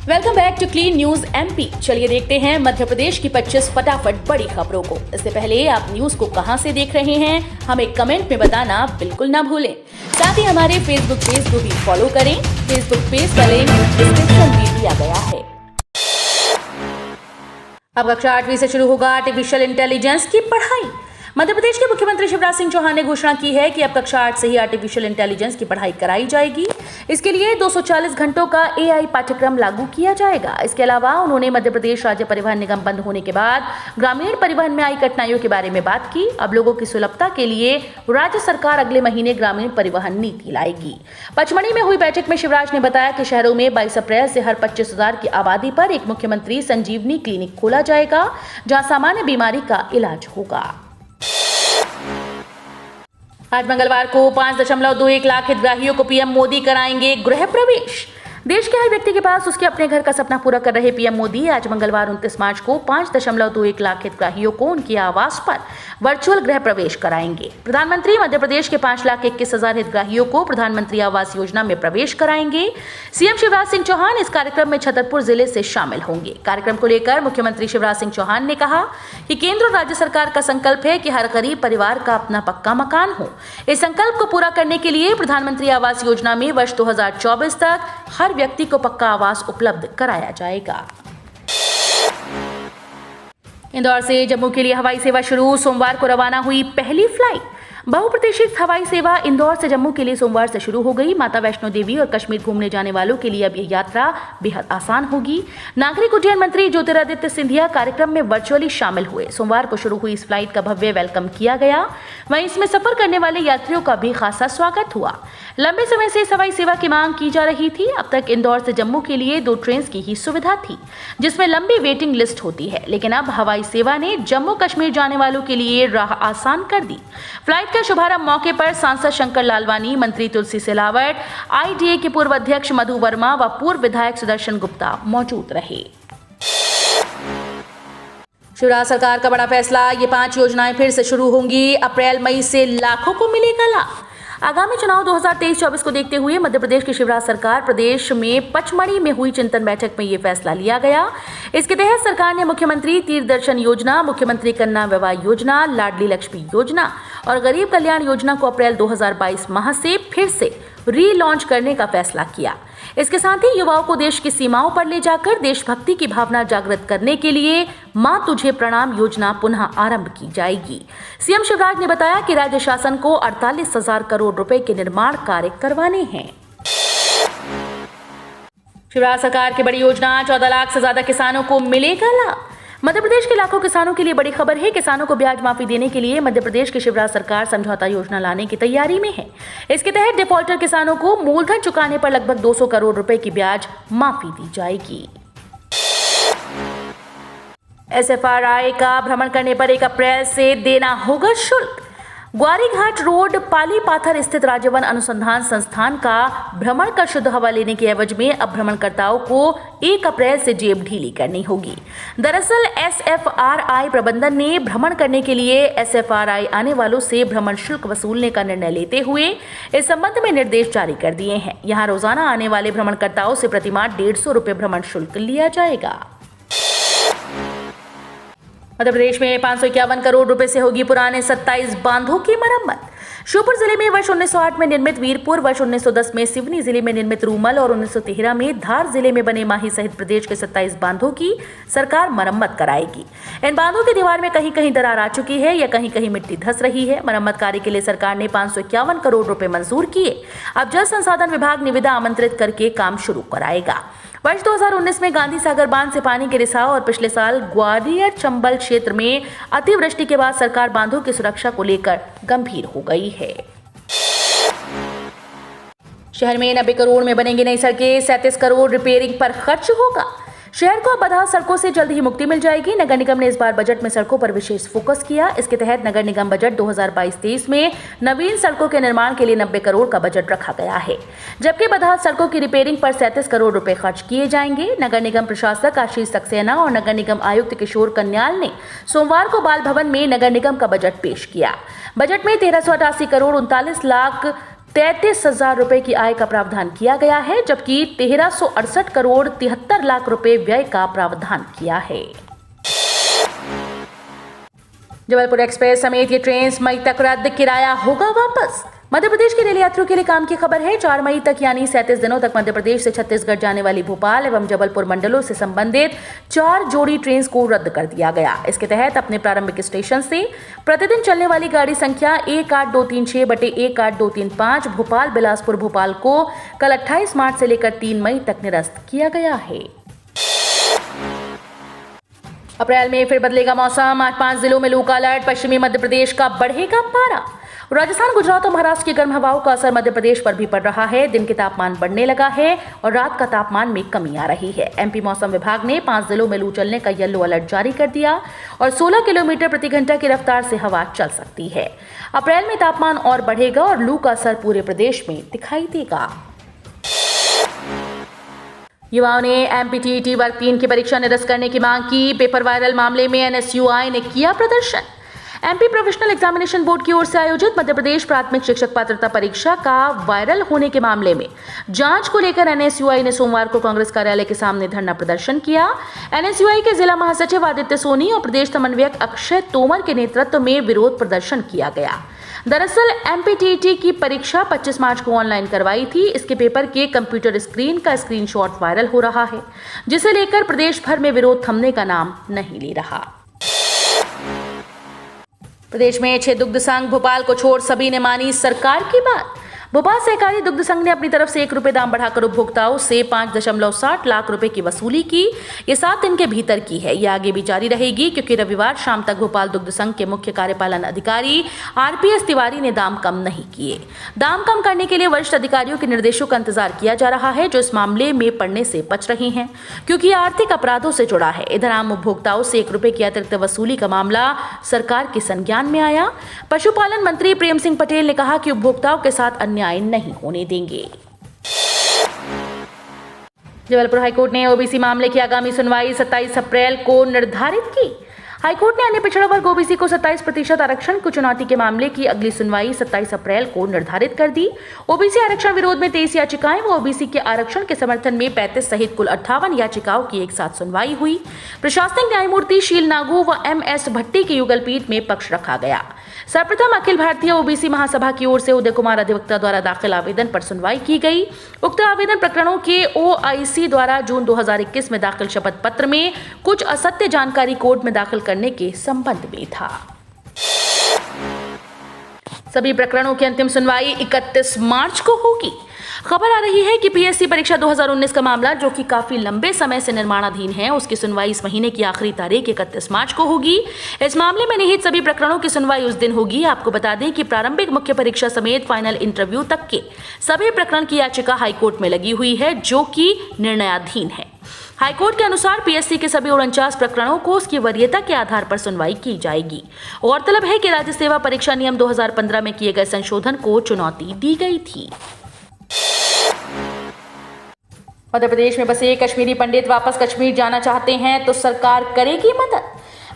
Welcome back to Clean News MP. चलिए देखते हैं मध्य प्रदेश की 25 फटाफट बड़ी खबरों को। इससे पहले आप न्यूज को कहां से देख रहे हैं हमें कमेंट में बताना बिल्कुल ना भूलें। साथ ही हमारे फेसबुक पेज को भी फॉलो करें। फेसबुक पेज का लिंक डिस्क्रिप्शन में दिया गया है। अब कक्षा 8वीं से शुरू होगा आर्टिफिशियल इंटेलिजेंस की पढ़ाई। मध्य प्रदेश के मुख्यमंत्री शिवराज सिंह चौहान ने घोषणा की है कि अब कक्षा 8 से ही आर्टिफिशियल इंटेलिजेंस की पढ़ाई कराई जाएगी। इसके लिए 240 घंटों का एआई पाठ्यक्रम लागू किया जाएगा। इसके अलावा उन्होंने मध्य प्रदेश राज्य परिवहन निगम बंद होने के बाद ग्रामीण परिवहन में आई कठिनाइयों के बारे में बात की। अब लोगों की सुलभता के लिए राज्य सरकार अगले महीने ग्रामीण परिवहन नीति लाएगी। पचमढ़ी में हुई बैठक में शिवराज ने बताया कि शहरों में 22 अप्रैल से हर 25,000 की आबादी पर एक मुख्यमंत्री संजीवनी क्लिनिक खोला जाएगा, जहां सामान्य बीमारी का इलाज होगा। आज मंगलवार को 5.21 लाख हितग्राहियों को पीएम मोदी कराएंगे गृह प्रवेश। देश के हर व्यक्ति के पास उसके अपने घर का सपना पूरा कर रहे पीएम मोदी आज मंगलवार 29 मार्च को 5.21 लाख हितग्राहियों को उनके आवास पर वर्चुअल गृह प्रवेश कराएंगे। प्रधानमंत्री मध्य प्रदेश के 5,21,000 हितग्राहियों को प्रधानमंत्री आवास योजना में प्रवेश कराएंगे। सीएम शिवराज सिंह चौहान इस कार्यक्रम में छतरपुर जिले से शामिल होंगे। कार्यक्रम को लेकर मुख्यमंत्री शिवराज सिंह चौहान ने कहा कि केंद्र और राज्य सरकार का संकल्प है कि हर गरीब परिवार का अपना पक्का मकान हो। इस संकल्प को पूरा करने के लिए प्रधानमंत्री आवास योजना में वर्ष 2024 तक हर व्यक्ति को पक्का आवास उपलब्ध कराया जाएगा। इंदौर से जम्मू के लिए हवाई सेवा शुरू। सोमवार को रवाना हुई पहली फ्लाइट। बहुप्रतीक्षित हवाई सेवा इंदौर से जम्मू के लिए सोमवार से शुरू हो गई। माता वैष्णो देवी और कश्मीर घूमने जाने वालों के लिए अब यह यात्रा बेहद आसान होगी। नागरिक उड्डयन मंत्री ज्योतिरादित्य सिंधिया कार्यक्रम में वर्चुअली शामिल हुए। सोमवार को शुरू हुई इस फ्लाइट का भव्य वेलकम किया गया। वहीं इसमें सफर करने वाले यात्रियों का भी खासा स्वागत हुआ। लंबे समय से इस हवाई सेवा की मांग की जा रही थी। अब तक इंदौर से जम्मू के लिए 2 ट्रेन की ही सुविधा थी, जिसमें लंबी वेटिंग लिस्ट होती है, लेकिन अब हवाई सेवा ने जम्मू कश्मीर जाने वालों के लिए राह आसान कर दी। फ्लाइट का शुभारंभ मौके पर सांसद शंकर लालवानी, मंत्री तुलसी सिलावट, आईडीए के पूर्व अध्यक्ष मधु वर्मा व पूर्व विधायक सुदर्शन गुप्ता मौजूद रहे। शिवराज सरकार का बड़ा फैसला, ये 5 योजनाएं फिर से शुरू होंगी। अप्रैल मई से लाखों को मिलेगा लाभ। आगामी चुनाव 2023-24 को देखते हुए मध्य प्रदेश की शिवराज सरकार प्रदेश में पचमढ़ी में हुई चिंतन बैठक में ये फैसला लिया गया। इसके तहत सरकार ने मुख्यमंत्री तीर्थ दर्शन योजना, मुख्यमंत्री कन्या विवाह योजना, लाडली लक्ष्मी योजना और गरीब कल्याण योजना को अप्रैल 2022 माह से फिर से रीलॉन्च करने का फैसला किया। इसके साथ ही युवाओं को देश की सीमाओं पर ले जाकर देशभक्ति की भावना जागृत करने के लिए मां तुझे प्रणाम योजना पुनः आरंभ की जाएगी। सीएम शिवराज ने बताया कि राज्य शासन को 48,000 करोड़ रुपए के निर्माण कार्य करवाने हैं। शिवराज सरकार की बड़ी योजना, 14 लाख से ज्यादा किसानों को मिलेगा लाभ। मध्य प्रदेश के लाखों किसानों के लिए बड़ी खबर है। किसानों को ब्याज माफी देने के लिए मध्य प्रदेश की शिवराज सरकार समझौता योजना लाने की तैयारी में है। इसके तहत डिफॉल्टर किसानों को मूलधन चुकाने पर लगभग 200 करोड़ रुपए की ब्याज माफी दी जाएगी। एसएफआरआई का भ्रमण करने पर 1 अप्रैल से देना होगा शुल्क। ग्वारीघाट रोड पालीपाथर स्थित राज्य वन अनुसंधान संस्थान का भ्रमण कर शुद्ध हवा लेने के एवज में अब भ्रमणकर्ताओं को 1 अप्रैल से जेब ढीली करनी होगी। दरअसल एसएफआरआई प्रबंधन ने भ्रमण करने के लिए एसएफआरआई आने वालों से भ्रमण शुल्क वसूलने का निर्णय लेते हुए इस संबंध में निर्देश जारी कर दिए हैं। यहाँ रोजाना आने वाले भ्रमणकर्ताओं से प्रतिमाह 150 रुपये भ्रमण शुल्क लिया जाएगा। मध्य प्रदेश में 551 करोड़ रुपए से होगी पुराने 27 बांधों की मरम्मत। श्योपुर जिले में वर्ष 1908 में निर्मित वीरपुर, वर्ष 1910 में सिवनी जिले में निर्मित रूमल और 1913 में धार जिले में बने माही सहित प्रदेश के 27 बांधों की सरकार मरम्मत कराएगी। इन बांधों की दीवार में कहीं कहीं दरार आ चुकी है या कहीं कहीं मिट्टी धंस रही है। मरम्मत कार्य के लिए सरकार ने 551 करोड़ रुपए मंजूर किए। अब जल संसाधन विभाग निविदा आमंत्रित करके काम शुरू कराएगा। वर्ष 2019 में गांधी सागर बांध से पानी के रिसाव और पिछले साल ग्वालियर चंबल क्षेत्र में अतिवृष्टि के बाद सरकार बांधों की सुरक्षा को लेकर गंभीर हो गई है। शहर में 90 करोड़ में बनेंगी नई सड़कें, 37 करोड़ रिपेयरिंग पर खर्च होगा। शहर को अब बदहाल सड़कों से जल्द ही मुक्ति मिल जाएगी। नगर निगम ने इस बार बजट में सड़कों पर विशेष फोकस किया। इसके तहत नगर निगम बजट 2022-23 में नवीन सड़कों के निर्माण के लिए 90 करोड़ का बजट रखा गया है, जबकि बदहाल सड़कों की रिपेयरिंग पर 37 करोड़ रुपए खर्च किए जाएंगे। नगर निगम प्रशासक आशीष सक्सेना और नगर निगम आयुक्त किशोर कन्याल ने सोमवार को बाल भवन में नगर निगम का बजट पेश किया। बजट में 1388 करोड़ 39 लाख 33,000 रुपए की आय का प्रावधान किया गया है, जबकि 1368 करोड़ 73 लाख रुपए व्यय का प्रावधान किया है। जबलपुर एक्सप्रेस समेत ये ट्रेन मई तक रद्द, किराया होगा वापस। मध्य प्रदेश के रेल यात्रियों के लिए काम की खबर है। 4 मई तक यानी 37 दिनों तक मध्य प्रदेश से छत्तीसगढ़ जाने वाली भोपाल एवं जबलपुर मंडलों से संबंधित 4 जोड़ी ट्रेन को रद्द कर दिया गया। इसके तहत अपने प्रारंभिक स्टेशन से प्रतिदिन चलने वाली गाड़ी संख्या 18236/18235 भोपाल बिलासपुर भोपाल को कल 28 मार्च से लेकर 3 मई तक निरस्त किया गया है। अप्रैल में फिर बदलेगा मौसम, आज 5 जिलों में लू का अलर्ट, पश्चिमी मध्य प्रदेश का बढ़ेगा पारा। राजस्थान, गुजरात और महाराष्ट्र की गर्म हवाओं का असर मध्य प्रदेश पर भी पड़ रहा है। दिन के तापमान बढ़ने लगा है और रात का तापमान में कमी आ रही है। एमपी मौसम विभाग ने 5 जिलों में लू चलने का येलो अलर्ट जारी कर दिया और 16 किलोमीटर प्रति घंटा की रफ्तार से हवा चल सकती है। अप्रैल में तापमान और बढ़ेगा और लू का असर पूरे प्रदेश में दिखाई देगा। युवाओं ने एमपीटीईटी वर्ग 3 की परीक्षा निरस्त करने की मांग की। पेपर वायरल मामले में एनएसयूआई ने किया प्रदर्शन। एमपी प्रोफेशनल एग्जामिनेशन बोर्ड की ओर से आयोजित मध्य प्रदेश प्राथमिक शिक्षक पात्रता परीक्षा का वायरल होने के मामले में जांच को लेकर एनएसयूआई ने सोमवार को कांग्रेस कार्यालय के सामने धरना प्रदर्शन किया। एनएसयूआई के जिला महासचिव आदित्य सोनी और प्रदेश समन्वयक अक्षय तोमर के नेतृत्व में विरोध प्रदर्शन किया गया। दरअसल एमपीटीईटी की परीक्षा 25 मार्च को ऑनलाइन करवाई थी। इसके पेपर के कंप्यूटर स्क्रीन का स्क्रीनशॉट वायरल हो रहा है, जिसे लेकर प्रदेश भर में विरोध थमने का नाम नहीं ले रहा। प्रदेश में 6 दुग्ध संघ, भोपाल को छोड़ सभी ने मानी सरकार की बात। भोपाल सहकारी दुग्ध संघ ने अपनी तरफ से 1 रुपए दाम बढ़ाकर उपभोक्ताओं से 5.60 लाख रुपए की वसूली की। ये 7 दिन के भीतर की है। ये आगे भी जारी रहेगी, क्योंकि रविवार शाम तक भोपाल दुग्ध संघ के मुख्य कार्यपालन अधिकारी आरपीएस तिवारी ने दाम कम नहीं किए। दाम कम करने के लिए वरिष्ठ अधिकारियों के निर्देशों का इंतजार किया जा रहा है, जो इस मामले में पड़ने से बच रहे हैं, क्योंकि ये आर्थिक अपराधों से जुड़ा है। इधर आम उपभोक्ताओं से 1 रुपए की अतिरिक्त वसूली का मामला सरकार के संज्ञान में आया। पशुपालन मंत्री प्रेम सिंह पटेल ने कहा कि उपभोक्ताओं के साथ अन्याय नहीं होने देंगे। जबलपुर हाईकोर्ट ने ओबीसी मामले की आगामी सुनवाई 27 अप्रैल को निर्धारित की। हाईकोर्ट ने अन्य पिछड़ा वर्ग ओबीसी को 27% आरक्षण को चुनौती के मामले की अगली सुनवाई 27 अप्रैल को निर्धारित कर दी। ओबीसी आरक्षण विरोध में 23 याचिकाएं व ओबीसी के आरक्षण के समर्थन में 35 सहित कुल 58 याचिकाओं की एक साथ सुनवाई हुई। प्रशासनिक न्यायमूर्ति शील नागू व एमएस भट्टी की युगल पीठ में पक्ष रखा गया। सर्वप्रथम अखिल भारतीय ओबीसी महासभा की ओर से उदय कुमार अधिवक्ता द्वारा दाखिल आवेदन पर सुनवाई की गई। उक्त आवेदन प्रकरणों के ओआईसी द्वारा जून 2021 में दाखिल शपथ पत्र में कुछ असत्य जानकारी कोर्ट में दाखिल करने के संबंध में था। सभी प्रकरणों की अंतिम सुनवाई 31 मार्च को होगी। खबर आ रही है कि पीएससी परीक्षा 2019 का मामला, जो कि काफी लंबे समय से निर्माणाधीन है, उसकी सुनवाई इस महीने की आखिरी तारीख 31 मार्च को होगी। इस मामले में निहित सभी प्रकरणों की सुनवाई उस दिन होगी। आपको बता दें कि प्रारंभिक मुख्य परीक्षा समेत फाइनल इंटरव्यू तक के सभी प्रकरण की याचिका हाईकोर्ट में लगी हुई है, जो कि निर्णयाधीन है। हाईकोर्ट के अनुसार पीएससी के सभी 49 प्रकरणों को उसकी वरीयता के आधार पर सुनवाई की जाएगी। गौरतलब है कि राज्य सेवा परीक्षा नियम 2015 में किए गए संशोधन को चुनौती दी गई थी। मध्य प्रदेश में बसे कश्मीरी पंडित वापस कश्मीर जाना चाहते हैं तो सरकार करेगी मदद।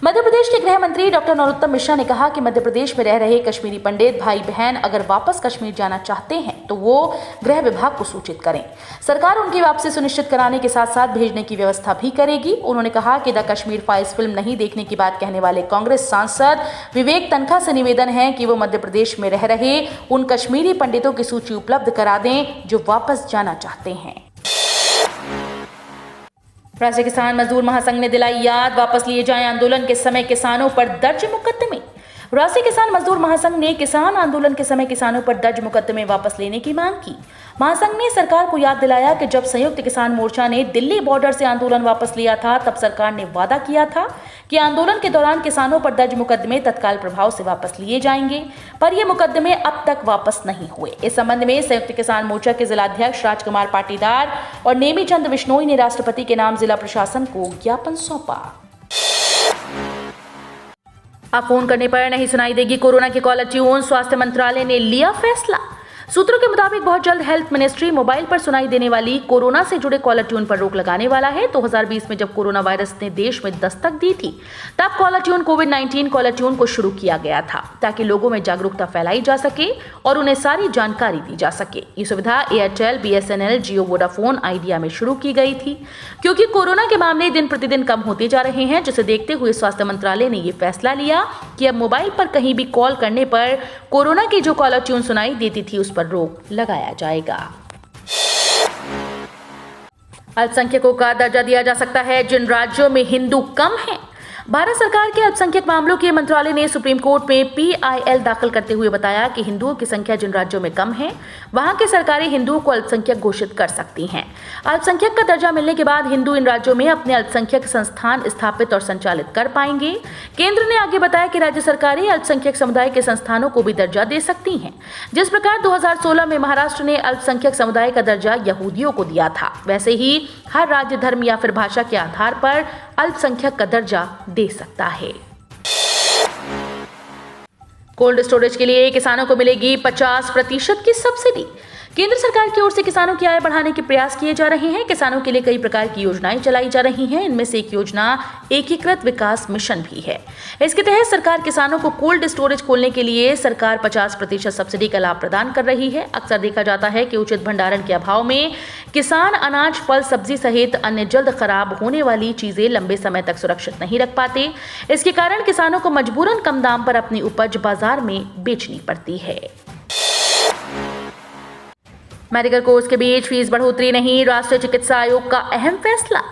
मध्य प्रदेश के गृह मंत्री डॉक्टर नरोत्तम मिश्रा ने कहा कि मध्य प्रदेश में रह रहे कश्मीरी पंडित भाई बहन अगर वापस कश्मीर जाना चाहते हैं तो वो गृह विभाग को सूचित करें। सरकार उनकी वापसी सुनिश्चित कराने के साथ साथ भेजने की व्यवस्था भी करेगी। उन्होंने कहा कि द कश्मीर फाइल्स फिल्म नहीं देखने की बात कहने वाले कांग्रेस सांसद विवेक तनखा से निवेदन है कि वो मध्य प्रदेश में रह रहे उन कश्मीरी पंडितों की सूची उपलब्ध करा दें जो वापस जाना चाहते हैं। राष्ट्रीय किसान मजदूर महासंघ ने दिलाई याद, वापस लिए जाएं आंदोलन के समय किसानों पर दर्ज मुकदमे। राष्ट्रीय किसान मजदूर महासंघ ने किसान आंदोलन के समय किसानों पर दर्ज मुकदमे वापस लेने की मांग की। महासंघ ने सरकार को याद दिलाया कि जब संयुक्त किसान मोर्चा ने दिल्ली बॉर्डर से आंदोलन वापस लिया था, तब सरकार ने वादा किया था कि आंदोलन के दौरान किसानों पर दर्ज मुकदमे तत्काल प्रभाव से वापस लिए जाएंगे, पर ये मुकदमे अब तक वापस नहीं हुए। इस संबंध में संयुक्त किसान मोर्चा के जिलाध्यक्ष राजकुमार पाटीदार और नेमी चंद बिश्नोई ने राष्ट्रपति के नाम जिला प्रशासन को ज्ञापन सौंपा। अब फोन करने पर नहीं सुनाई देगी कोरोना की कॉलर ट्यून, स्वास्थ्य मंत्रालय ने लिया फैसला। सूत्रों के मुताबिक बहुत जल्द हेल्थ मिनिस्ट्री मोबाइल पर सुनाई देने वाली कोरोना से जुड़े कॉलर ट्यून पर रोक लगाने वाला है। 2020 में जब कोरोना वायरस ने देश में दस्तक दी थी, तब कॉलर ट्यून कोविड-19 कॉलर ट्यून को शुरू किया गया था ताकि लोगों में जागरूकता फैलाई जा सके और उन्हें सारी जानकारी दी जा सके। ये सुविधा एयरटेल, BSNL, जियो, वोडाफोन, आइडिया में शुरू की गई थी। क्योंकि कोरोना के मामले दिन प्रतिदिन कम होते जा रहे हैं, जिसे देखते हुए स्वास्थ्य मंत्रालय ने ये फैसला लिया कि अब मोबाइल पर कहीं भी कॉल करने पर कोरोना की जो कॉलर ट्यून सुनाई देती थी उस पर रोक लगाया जाएगा। अल्पसंख्यकों का दर्जा दिया जा सकता है जिन राज्यों में हिंदू कम हैं। भारत सरकार के अल्पसंख्यक मामलों के मंत्रालय ने सुप्रीम कोर्ट में PIL दाखिल करते हुए बताया कि हिंदुओं की संख्या जिन राज्यों में कम है, वहां के सरकारें हिंदुओं को अल्पसंख्यक घोषित कर सकती हैं। अल्पसंख्यक का दर्जा मिलने के बाद हिंदू इन राज्यों में अपने अल्पसंख्यक संस्थान स्थापित और संचालित कर पाएंगे। केंद्र ने आगे बताया कि राज्य सरकारें अल्पसंख्यक समुदाय के संस्थानों को भी दर्जा दे सकती हैं। जिस प्रकार 2016 में महाराष्ट्र ने अल्पसंख्यक समुदाय का दर्जा यहूदियों को दिया था, वैसे ही हर राज्य धर्म या फिर भाषा के आधार पर अल्पसंख्यक का दर्जा दे सकता है। कोल्ड स्टोरेज के लिए किसानों को मिलेगी 50% की सब्सिडी। केंद्र सरकार की ओर से किसानों की आय बढ़ाने के प्रयास किए जा रहे हैं। किसानों के लिए कई प्रकार की योजनाएं चलाई जा रही हैं। इनमें से एक योजना एकीकृत विकास मिशन भी है। इसके तहत सरकार किसानों को कोल्ड स्टोरेज खोलने के लिए सरकार 50% सब्सिडी का लाभ प्रदान कर रही है। अक्सर देखा जाता है कि उचित भंडारण के अभाव में किसान अनाज, फल, सब्जी सहित अन्य जल्द खराब होने वाली चीजें लंबे समय तक सुरक्षित नहीं रख पाते। इसके कारण किसानों को मजबूरन कम दाम पर अपनी उपज बाजार में बेचनी पड़ती है। मेडिकल कोर्स के बीच फीस बढ़ोतरी नहीं, राष्ट्रीय चिकित्सा आयोग का अहम फैसला।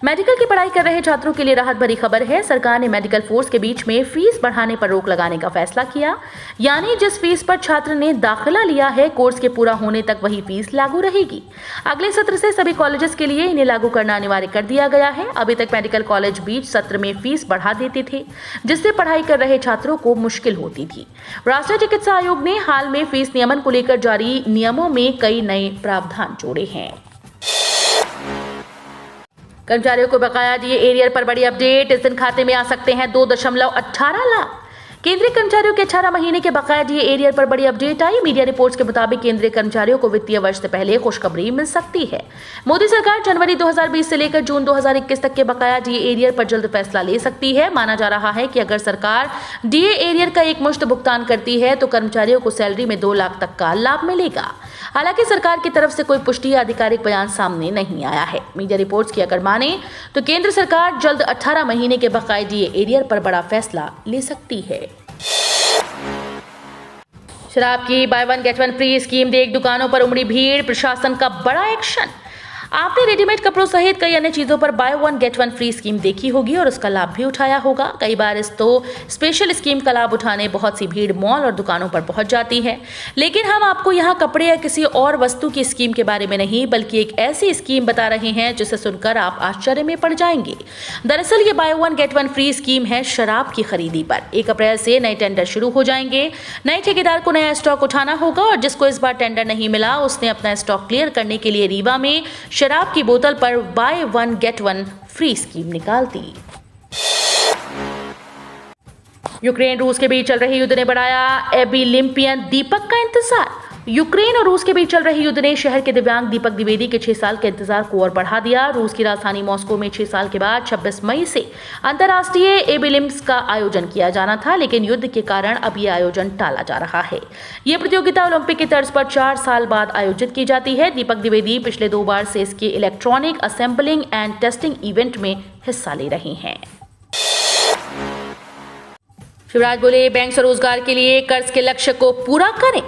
मेडिकल की पढ़ाई कर रहे छात्रों के लिए राहत भरी खबर है। सरकार ने मेडिकल फोर्स के बीच में फीस बढ़ाने पर रोक लगाने का फैसला किया। यानी जिस फीस पर छात्र ने दाखिला लिया है, कोर्स के पूरा होने तक वही फीस लागू रहेगी। अगले सत्र से सभी कॉलेजेस के लिए इन्हें लागू करना अनिवार्य कर दिया गया है। अभी तक मेडिकल कॉलेज बीच सत्र में फीस बढ़ा देते थे, जिससे पढ़ाई कर रहे छात्रों को मुश्किल होती थी। राष्ट्रीय चिकित्सा आयोग ने हाल में फीस नियमन को लेकर जारी नियमों में कई नए प्रावधान जोड़े हैं। कर्मचारियों को बकाया डीए एरियर पर बड़ी अपडेट। इस दिन खाते में आ सकते हैं 2.18 लाख। केंद्रीय कर्मचारियों के 18 महीने के बकाया डीए एरियर पर बड़ी अपडेट आई। मीडिया रिपोर्ट्स के मुताबिक केंद्रीय कर्मचारियों को वित्तीय वर्ष से पहले खुशखबरी मिल सकती है। मोदी सरकार जनवरी 2020 से लेकर जून 2021 तक के बकाया डीए एरियर पर जल्द फैसला ले सकती है। माना जा रहा है कि अगर सरकार डीए एरियर का एकमुश्त भुगतान करती है तो कर्मचारियों को सैलरी में 2 लाख तक का लाभ मिलेगा। हालांकि सरकार की तरफ से कोई पुष्टि या आधिकारिक बयान सामने नहीं आया है। मीडिया रिपोर्ट्स की अगर माने तो केंद्र सरकार जल्द 18 महीने के बकाया डीए एरियर पर बड़ा फैसला ले सकती है। शराब की by one get one free scheme देख दुकानों पर उमड़ी भीड़, प्रशासन का बड़ा एक्शन। आपने रेडीमेड कपड़ों सहित कई अन्य चीजों पर by one get one free scheme देखी होगी और उसका लाभ भी उठाया होगा। कई बार इस तो स्पेशल स्कीम का लाभ उठाने बहुत सी भीड़ मॉल और दुकानों पर पहुंच जाती है। लेकिन हम आपको यहाँ कपड़े या किसी और वस्तु की स्कीम के बारे में नहीं, बल्कि एक ऐसी स्कीम बता रहे हैं जिसे सुनकर आप आश्चर्य में पड़ जाएंगे। दरअसल ये by one get one free scheme है शराब की खरीदी पर। 1 अप्रैल से नए टेंडर शुरू हो जाएंगे। नए ठेकेदार को नया स्टॉक उठाना होगा और जिसको इस बार टेंडर नहीं मिला उसने अपना स्टॉक क्लियर करने के लिए रीवा में शराब की बोतल पर by one get one free scheme निकाल दी। यूक्रेन रूस के बीच चल रहे युद्ध ने बढ़ाया एबिलिम्पियन दीपक का इंतजार। यूक्रेन और रूस के बीच चल रहे युद्ध ने शहर के दिव्यांग दीपक द्विवेदी के 6 साल के इंतजार को और बढ़ा दिया। रूस की राजधानी मॉस्को में 6 साल के बाद 26 मई से अंतर्राष्ट्रीय एबिलिम्स का आयोजन किया जाना था, लेकिन युद्ध के कारण अब यह आयोजन टाला जा रहा है। यह प्रतियोगिता ओलंपिक की तर्ज पर 4 साल बाद आयोजित की जाती है। दीपक द्विवेदी पिछले 2 बार से इसके electronic assembling and testing event में हिस्सा ले रहे हैं। शिवराज बोले, बैंक स्वरोजगार के लिए कर्ज के लक्ष्य को पूरा करें।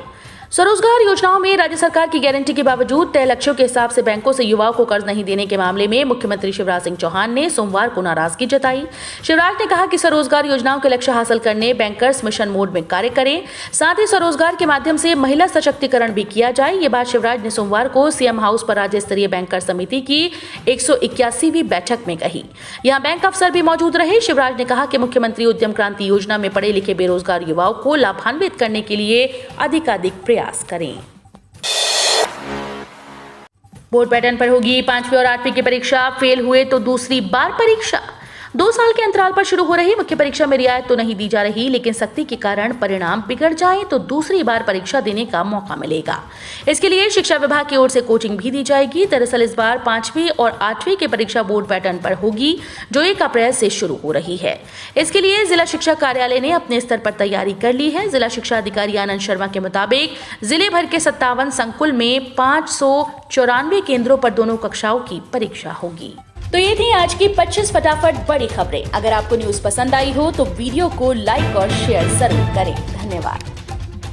स्वरोजगार योजनाओं में राज्य सरकार की गारंटी के बावजूद तय लक्ष्यों के हिसाब से बैंकों से युवाओं को कर्ज नहीं देने के मामले में मुख्यमंत्री शिवराज सिंह चौहान ने सोमवार को नाराजगी जताई। शिवराज ने कहा कि स्वरोजगार योजनाओं के लक्ष्य हासिल करने बैंकर्स मिशन मोड में कार्य करें, साथ ही स्वरोजगार के माध्यम से महिला सशक्तिकरण भी किया जाए। ये बात शिवराज ने सोमवार को सीएम हाउस पर राज्य स्तरीय बैंकर समिति की 181वीं बैठक में कही। यहाँ बैंक अफसर भी मौजूद रहे। शिवराज ने कहा कि मुख्यमंत्री उद्यम क्रांति योजना में पढ़े लिखे बेरोजगार युवाओं को लाभान्वित करने के लिए अधिकाधिक प्रयास करें। बोर्ड पैटर्न पर होगी 5वीं और 8वीं की परीक्षा। फेल हुए तो दूसरी बार परीक्षा। 2 साल के अंतराल पर शुरू हो रही मुख्य परीक्षा में रियायत तो नहीं दी जा रही, लेकिन सख्ती के कारण परिणाम बिगड़ जाए तो दूसरी बार परीक्षा देने का मौका मिलेगा। इसके लिए शिक्षा विभाग की ओर से कोचिंग भी दी जाएगी। दरअसल इस बार 5वीं और 8वीं की परीक्षा बोर्ड पैटर्न पर होगी, जो 1 अप्रैल से शुरू हो रही है। इसके लिए जिला शिक्षा कार्यालय ने अपने स्तर पर तैयारी कर ली है। जिला शिक्षा अधिकारी आनंद शर्मा के मुताबिक जिले भर के 57 संकुल में 594 केंद्रों पर दोनों कक्षाओं की परीक्षा होगी। तो ये थी आज की 25 फटाफट बड़ी खबरें। अगर आपको न्यूज पसंद आई हो तो वीडियो को लाइक और शेयर जरूर करें। धन्यवाद।